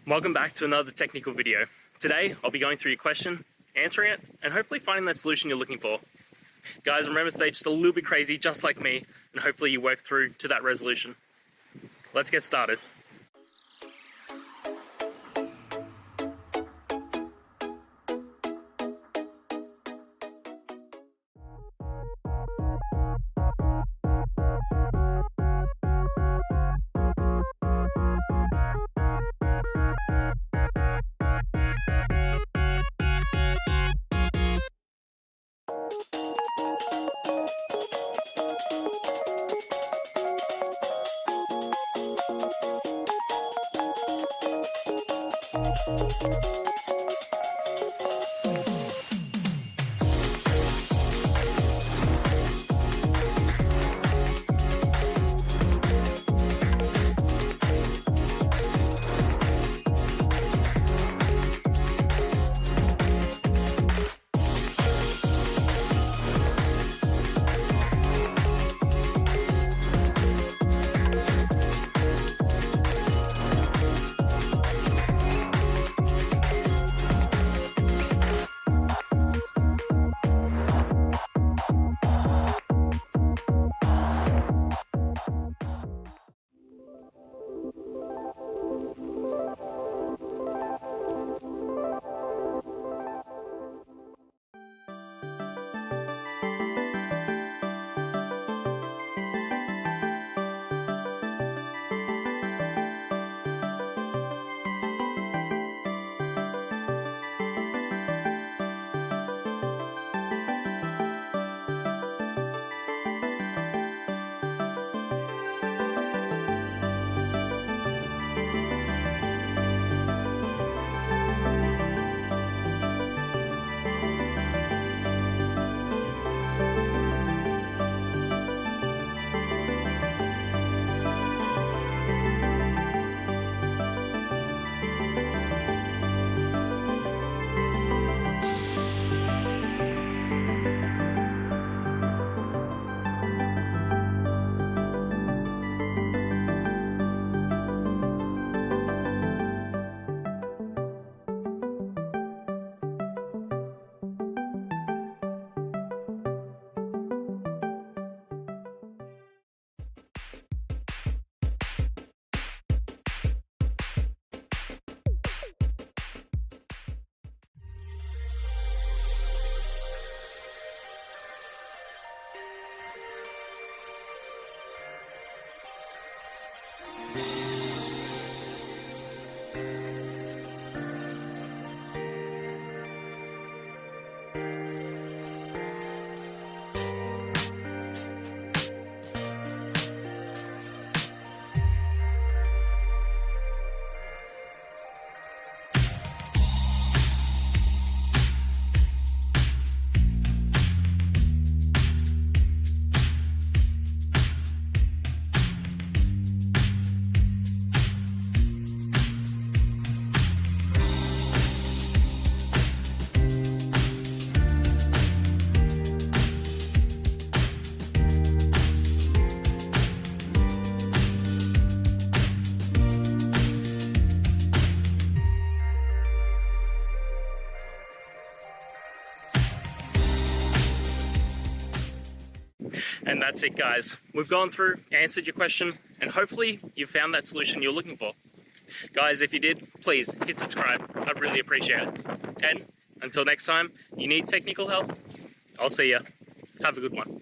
Welcome back to another technical video. Today, I'll be going through your question, answering it, and hopefully finding that solution you're looking for. Guys, remember to stay just a little bit crazy, just like me, and hopefully you work through to that resolution. Let's get started. And that's it, guys. We've gone through, answered your question, and hopefully you found that solution you're looking for. Guys, if you did, please hit subscribe. I'd really appreciate it. And until next time, you need technical help, I'll see ya. Have a good one.